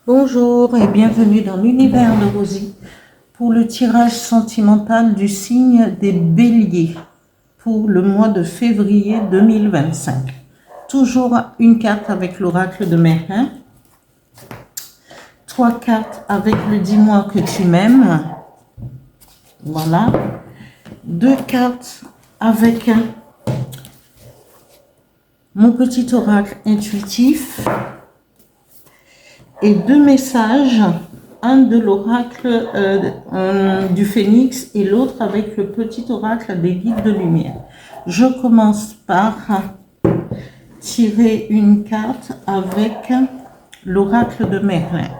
Bonjour et bienvenue dans l'univers de Rosie pour le tirage sentimental du signe des Béliers pour le mois de février 2025. Toujours une carte avec l'oracle de Merlin, 3 cartes avec le dis-moi que tu m'aimes, voilà, 2 cartes avec mon petit oracle intuitif et 2 messages, un de l'oracle du phénix et l'autre avec le petit oracle des guides de lumière. Je commence par tirer une carte avec l'oracle de Merlin.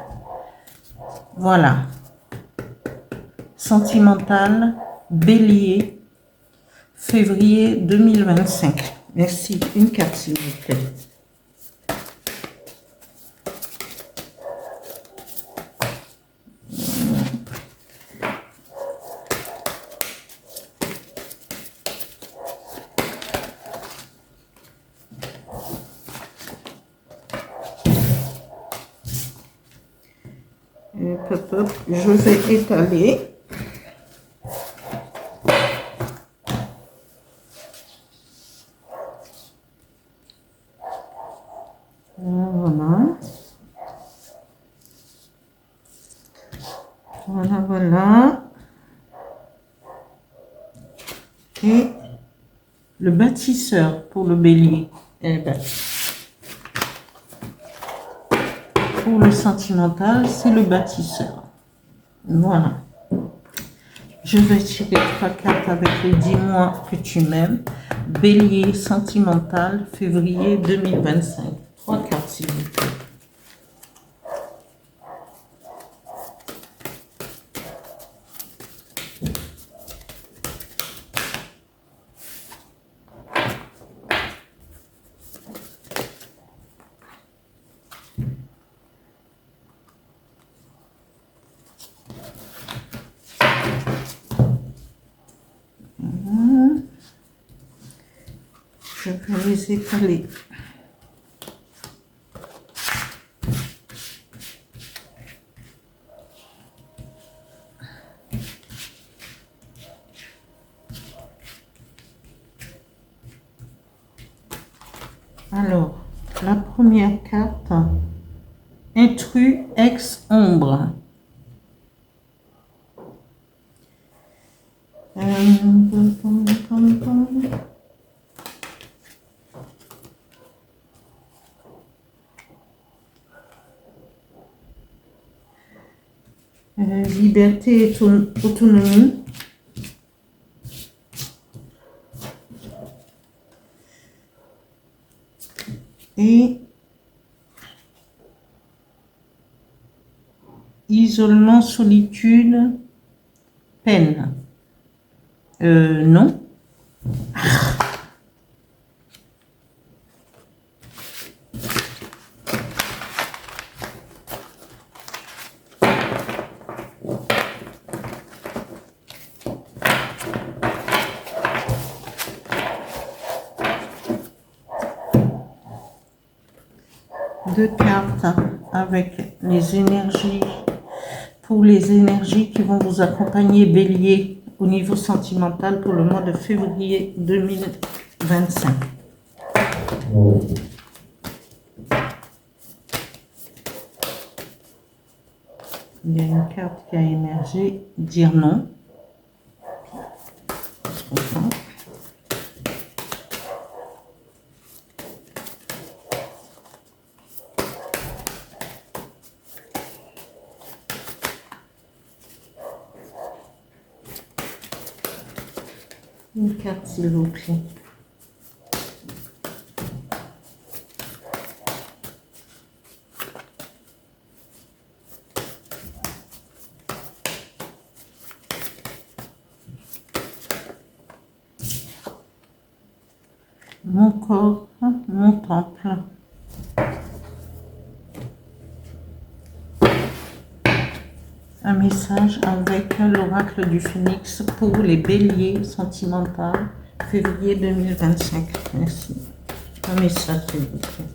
Voilà. Sentimental, Bélier, février 2025. Merci. Une carte, s'il vous plaît. Je vais étaler. Voilà. Voilà, voilà. Et le bâtisseur pour le bélier. Eh ben, pour le sentimental, c'est le bâtisseur. Voilà. Je vais tirer 3 cartes avec le dis-moi que tu m'aimes. Bélier sentimental, février 2025. 3 cartes, s'il vous plaît. Je vais les étaler. Alors, la première carte, intrus ex-ombre. Liberté et autonomie. Et isolement, solitude, peine. Non. Deux cartes avec les énergies, pour les énergies qui vont vous accompagner, Bélier, au niveau sentimental pour le mois de février 2025. Il y a une carte qui a émergé, dire non. Je comprends. Une carte, s'il vous plaît. Mon corps, mon temple. Un message avec l'oracle du phénix pour les béliers sentimentaux, février 2025. Merci. Un message, s'il vous plaît.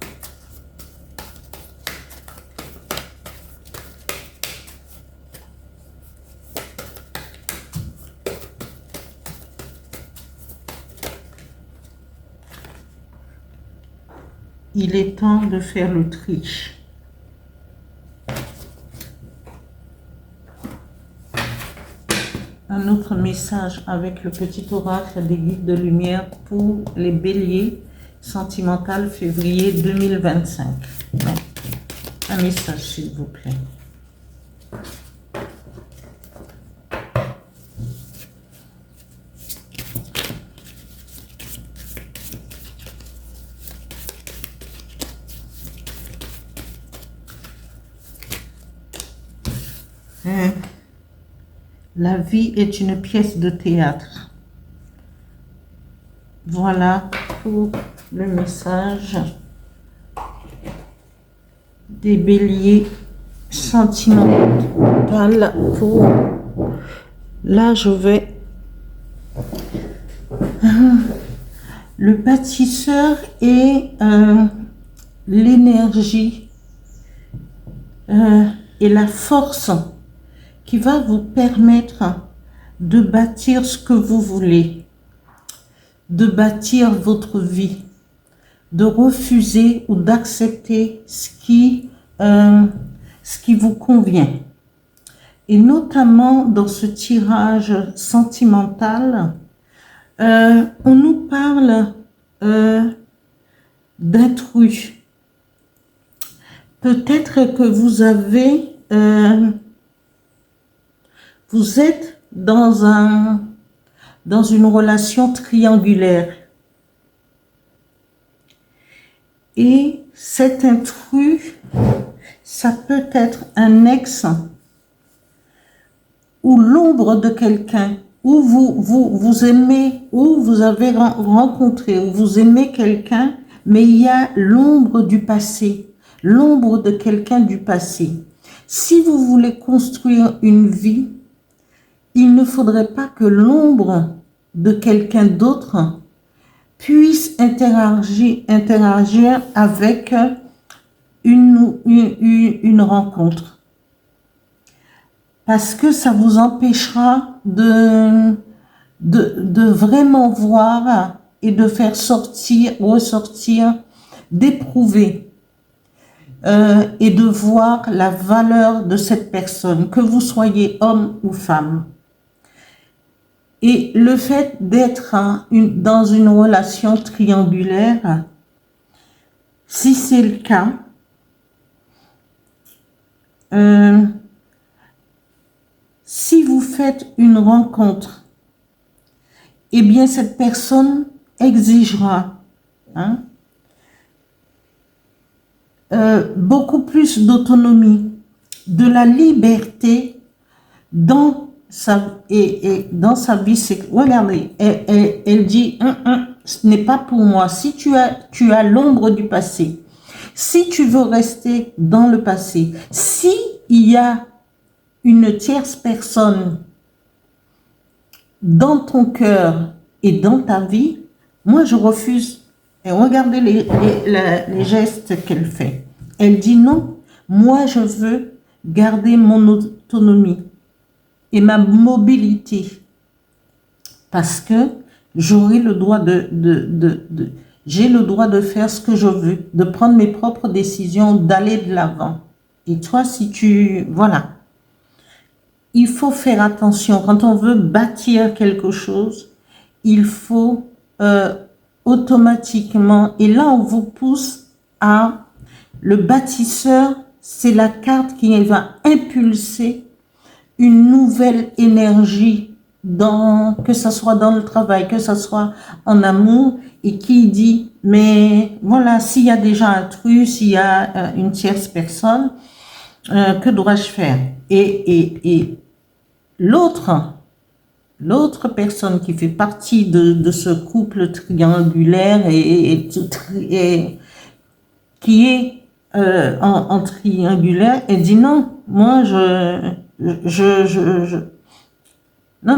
il est temps de faire le tri. Un autre message avec le petit oracle des guides de lumière pour les béliers sentimental février 2025. Un message s'il vous plaît. La vie est une pièce de théâtre. Voilà pour le message des béliers sentimental. Pour là, je vais le bâtisseur et l'énergie et la force qui va vous permettre de bâtir ce que vous voulez, de bâtir votre vie, de refuser ou d'accepter ce qui vous convient. Et notamment dans ce tirage sentimental, on nous parle d'intrus. Peut-être que vous êtes dans une relation triangulaire. Et cet intrus, ça peut être un ex ou l'ombre de quelqu'un, ou vous aimez, ou vous avez rencontré, ou vous aimez quelqu'un, mais il y a l'ombre du passé, l'ombre de quelqu'un du passé. Si vous voulez construire une vie, il ne faudrait pas que l'ombre de quelqu'un d'autre puisse interagir avec une rencontre. Parce que ça vous empêchera de vraiment voir et de faire ressortir, d'éprouver et de voir la valeur de cette personne, que vous soyez homme ou femme. Et le fait d'être dans une relation triangulaire, si c'est le cas, si vous faites une rencontre, eh bien cette personne exigera beaucoup plus d'autonomie, de la liberté dans sa vie. Regardez, elle dit ce n'est pas pour moi. Si tu as l'ombre du passé, si tu veux rester dans le passé, si il y a une tierce personne dans ton cœur et dans ta vie, moi je refuse. Et regardez les gestes qu'elle fait. Elle dit non, moi je veux garder mon autonomie et ma mobilité parce que j'aurai le droit j'ai le droit de faire ce que je veux, de prendre mes propres décisions, d'aller de l'avant. Et toi, voilà. Il faut faire attention. Quand on veut bâtir quelque chose, il faut automatiquement, et là on vous pousse à le bâtisseur, c'est la carte qui va impulser une nouvelle énergie que ce soit dans le travail, que ce soit en amour, et qui dit, mais voilà, s'il y a déjà un truc, s'il y a une tierce personne, que dois-je faire? Et l'autre personne qui fait partie de ce couple triangulaire et qui est en triangulaire, elle dit non, moi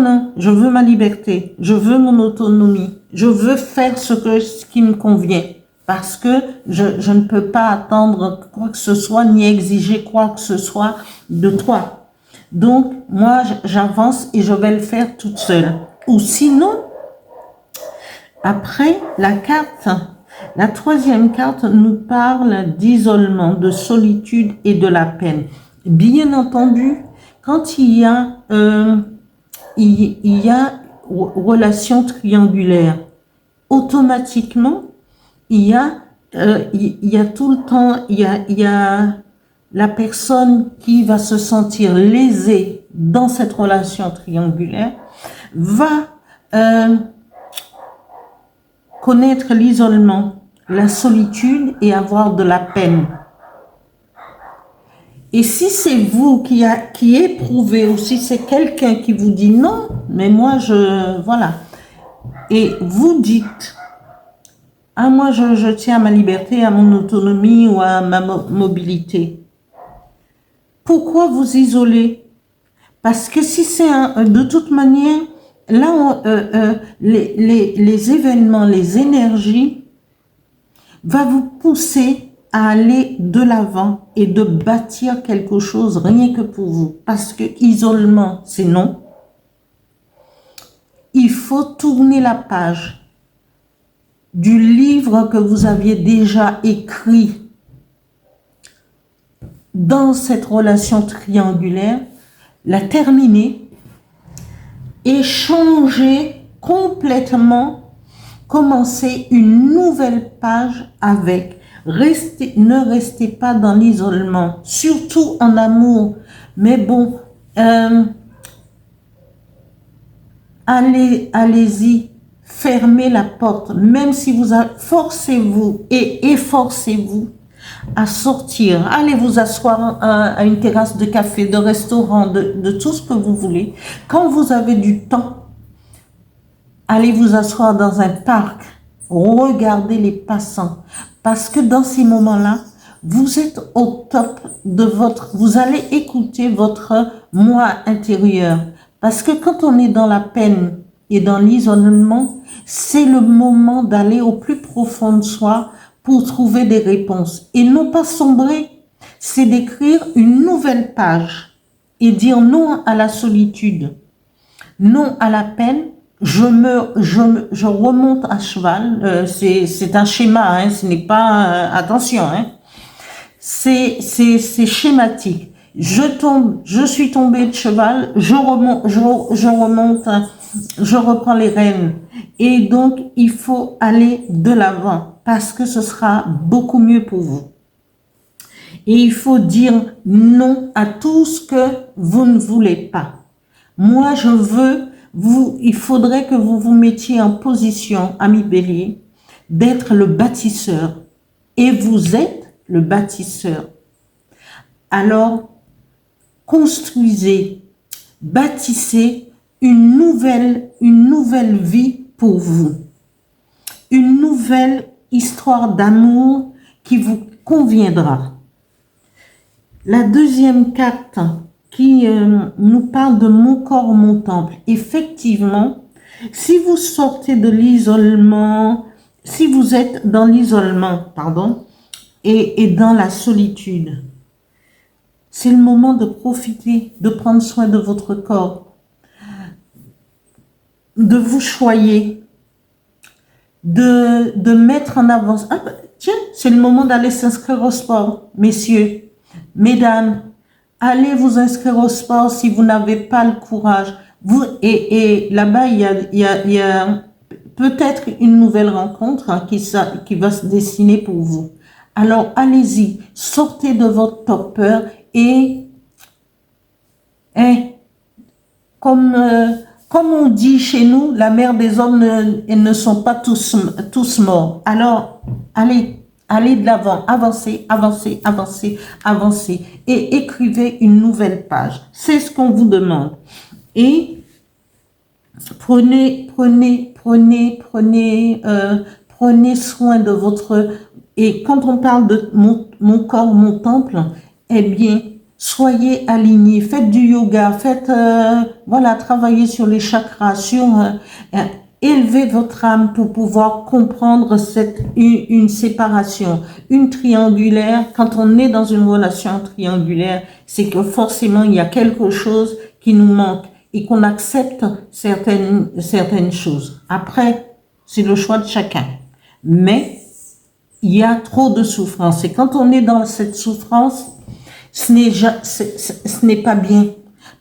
non, je veux ma liberté, je veux mon autonomie, je veux faire ce qui me convient, parce que je ne peux pas attendre quoi que ce soit, ni exiger quoi que ce soit de toi. Donc, moi, j'avance et je vais le faire toute seule. Ou sinon, après, la carte La troisième carte nous parle d'isolement, de solitude et de la peine. Bien entendu, quand il y a relation triangulaire, automatiquement, il y a tout le temps, il y a la personne qui va se sentir lésée dans cette relation triangulaire, va connaître l'isolement, la solitude et avoir de la peine. Et si c'est vous qui éprouvez, ou si c'est quelqu'un qui vous dit non, mais moi voilà, et vous dites, ah moi je tiens à ma liberté, à mon autonomie ou à ma mobilité. Pourquoi vous isoler? Parce que si c'est de toute manière, là les événements, les énergies va vous pousser à aller de l'avant et de bâtir quelque chose rien que pour vous. Parce que isolement, c'est non. Il faut tourner la page du livre que vous aviez déjà écrit dans cette relation triangulaire, la terminer et changer complètement, commencer une nouvelle page avec. Ne restez pas dans l'isolement, surtout en amour. Mais bon, allez-y, fermez la porte, même si vous forcez-vous et efforcez-vous à sortir. Allez vous asseoir à une terrasse de café, de restaurant, de tout ce que vous voulez. Quand vous avez du temps, allez vous asseoir dans un parc, regardez les passants. Parce que dans ces moments-là, vous êtes au top de vous allez écouter votre moi intérieur. Parce que quand on est dans la peine et dans l'isolement, c'est le moment d'aller au plus profond de soi pour trouver des réponses. Et non pas sombrer, c'est d'écrire une nouvelle page et dire non à la solitude, non à la peine. Je remonte à cheval, c'est un schéma, hein, ce n'est pas, attention, hein, c'est schématique. Je suis tombée de cheval, je remonte, je reprends les rênes. Et donc, il faut aller de l'avant parce que ce sera beaucoup mieux pour vous. Et il faut dire non à tout ce que vous ne voulez pas. Moi, je veux, il faudrait que vous vous mettiez en position, ami Bélier, d'être le bâtisseur. Et vous êtes le bâtisseur. Alors, construisez, bâtissez une nouvelle vie pour vous. Une nouvelle histoire d'amour qui vous conviendra. La deuxième carte qui nous parle de mon corps, mon temple. Effectivement, si vous sortez de l'isolement, si vous êtes dans l'isolement, pardon, et dans la solitude, c'est le moment de profiter, de prendre soin de votre corps, de vous choyer, de mettre en avant. Ah, tiens, c'est le moment d'aller s'inscrire au sport, messieurs, mesdames. Allez vous inscrire au sport si vous n'avez pas le courage. Et là-bas, il y a peut-être une nouvelle rencontre hein, qui va se dessiner pour vous. Alors, allez-y, sortez de votre torpeur et comme on dit chez nous, la mère des hommes ne sont pas tous morts. Alors, allez de l'avant, avancez, avancez, avancez, avancez et écrivez une nouvelle page. C'est ce qu'on vous demande. Et prenez soin de votre... Et quand on parle de mon corps, mon temple, eh bien, soyez alignés, faites du yoga, voilà, travaillez sur les chakras, élevez votre âme pour pouvoir comprendre une séparation, une triangulaire. Quand on est dans une relation triangulaire, c'est que forcément il y a quelque chose qui nous manque et qu'on accepte certaines choses. Après, c'est le choix de chacun. Mais il y a trop de souffrance. Et quand on est dans cette souffrance, ce n'est pas bien.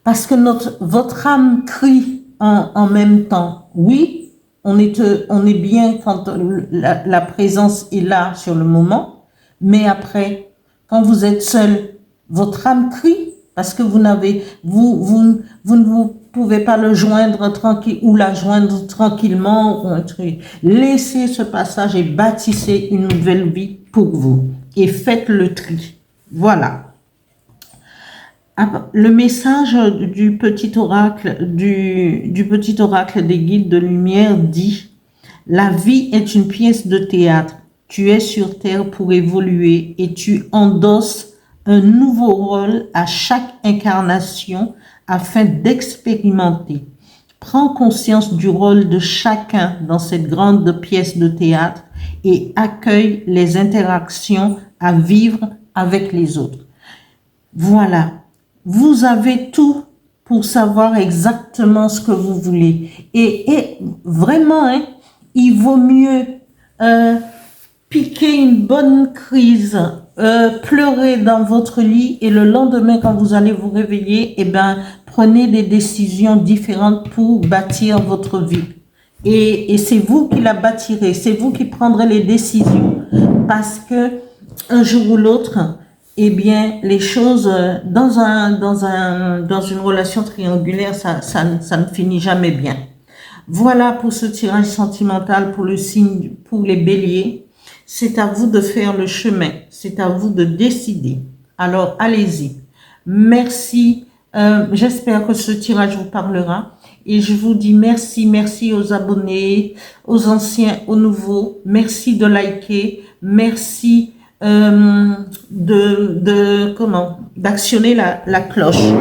Parce que votre âme crie en même temps. Oui, on est bien quand la présence est là sur le moment, mais après, quand vous êtes seul, votre âme crie parce que vous ne pouvez pas le joindre tranquille ou la joindre tranquillement ou un truc. Laissez ce passage et bâtissez une nouvelle vie pour vous et faites le tri. Voilà. Le message du petit oracle des guides de lumière dit: la vie est une pièce de théâtre. Tu es sur terre pour évoluer et tu endosses un nouveau rôle à chaque incarnation afin d'expérimenter. Prends conscience du rôle de chacun dans cette grande pièce de théâtre et accueille les interactions à vivre avec les autres. Voilà. Vous avez tout pour savoir exactement ce que vous voulez. Et vraiment, hein, il vaut mieux piquer une bonne crise, pleurer dans votre lit et le lendemain, quand vous allez vous réveiller, eh ben, prenez des décisions différentes pour bâtir votre vie. Et c'est vous qui la bâtirez, c'est vous qui prendrez les décisions parce que un jour ou l'autre, eh bien, les choses dans une relation triangulaire, ça ne finit jamais bien. Voilà pour ce tirage sentimental pour le signe, pour les béliers. C'est à vous de faire le chemin. C'est à vous de décider. Alors, allez-y. Merci. J'espère que ce tirage vous parlera. Et je vous dis merci aux abonnés, aux anciens, aux nouveaux. Merci de liker. Merci d'actionner la cloche.